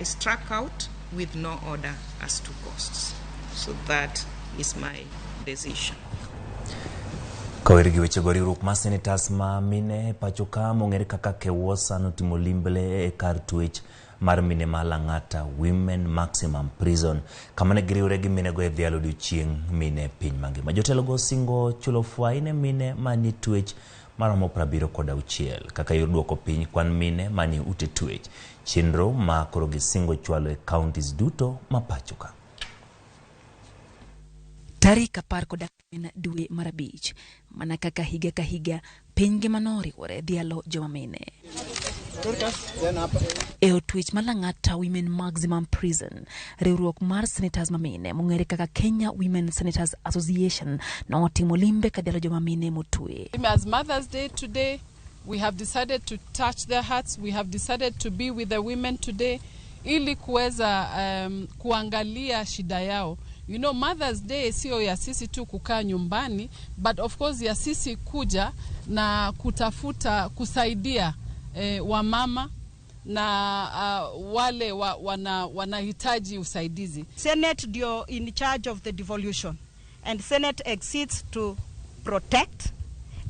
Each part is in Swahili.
Struck out with no order as to costs. So that is my decision. Kawirigi weche goriwruok ma senators ma mine pachoka mong'ere kaka Kewosa notimo limbe e kar twech mar mine ma Lang'ata Women Maximum Prison kama ne giriwre gi mine go e Dhialo odiechieng' mine piny mangima. Jotelo go singo chulo fain mine manie twech maromo 76 kaka yor duoko piny kwan mine manie ute twech. Chenro ma koro gisingo chwalo e counties duto ma pachoka. Tarik 10 dwe mar abich mana kaka higa ka higa piny ngima noriwore Dhialo joma mine. E od twech ma Lang'ata Women Maximum Prison, riwruok mar senators mamine mong'ere kaka Kenya Women Senators Association notimo limbe ka Dhialo joma mine motwe. As Mother's Day today, we have decided to touch their hearts. We have decided to be with the women today ili kuweza kuangalia shida yao. You know, Mother's Day sio ya sisi tu kukaa nyumbani, but of course ya sisi kuja na kutafuta kusaidia wamama na wale wanahitaji usaidizi. Senet ndio in charge of the devolution, and Senet exists to protect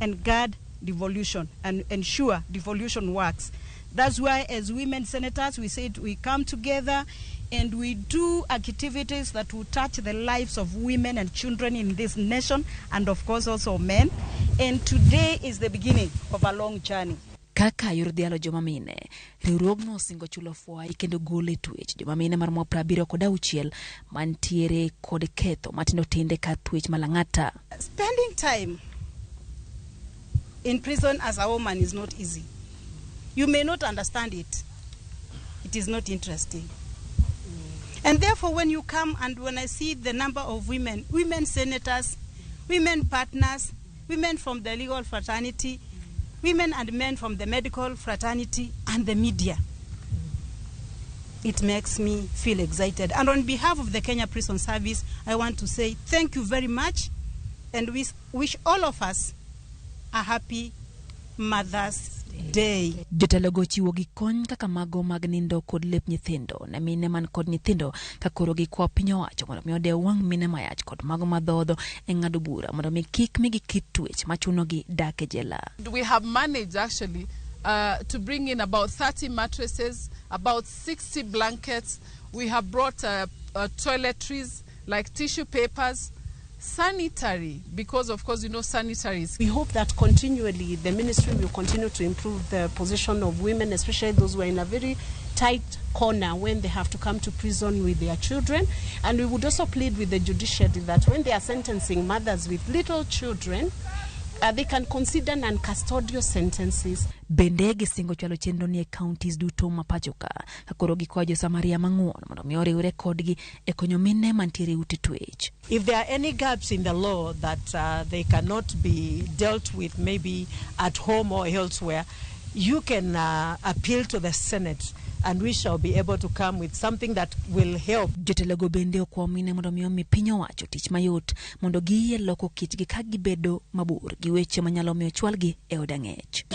and guard devolution and ensure devolution works. That's why as women senators we said we come together and we do activities that will touch the lives of women and children in this nation, and of course also men. And today is the beginning of a long journey. Kaka yor Dhialo joma mine, riwruogno singo chulo fwai kendo gole twech joma mine maromo 76 mantiere kod ketho matindo tinde kar twech ma Lang'ata. Spending time in prison as a woman is not easy. You may not understand it. It is not interesting. And therefore when you come and when I see the number of women senators, women partners, women from the legal fraternity, women and men from the medical fraternity and the media, it makes me feel excited. And on behalf of the Kenya Prison Service, I want to say thank you very much, and we wish all of us a happy Mother's Day. Jotelo go chiwo gi kony kaka mago mag nindo kod lep nyithindo na mine man kod nyithindo ka koro gi kwa piny owacho mondo mi ode wang' mine mayach kod mago madhodho e ng'ado bura mondo mi kik migi kit twech machuno gi dak e jela. We have managed actually to bring in about 30 mattresses, about 60 blankets. We have brought toiletries like tissue papers, sanitary, because of course you know sanitaries. We hope that continually the ministry will continue to improve the position of women, especially those who are in a very tight corner when they have to come to prison with their children. And we would also plead with the judiciary that when they are sentencing mothers with little children, they can consider non-custodial sentences. Bende gisingo chalo chenro ni e counties duto ma pachoka ka koro gikwayo jo-Samaria mang'uon mondo mi oriwre kodgi e konyo mine mantiere ute twech. If there are any gaps in the law that they cannot be dealt with maybe at home or elsewhere, you can appeal to the Senate, and we shall be able to come with something that will help. Jotelo go bende okwa mine mondo mi piny owacho tich mayot mondo giyie loko kitgi ka gibedo mabor gi weche manyalo miyo chwalgi e od ang'ech.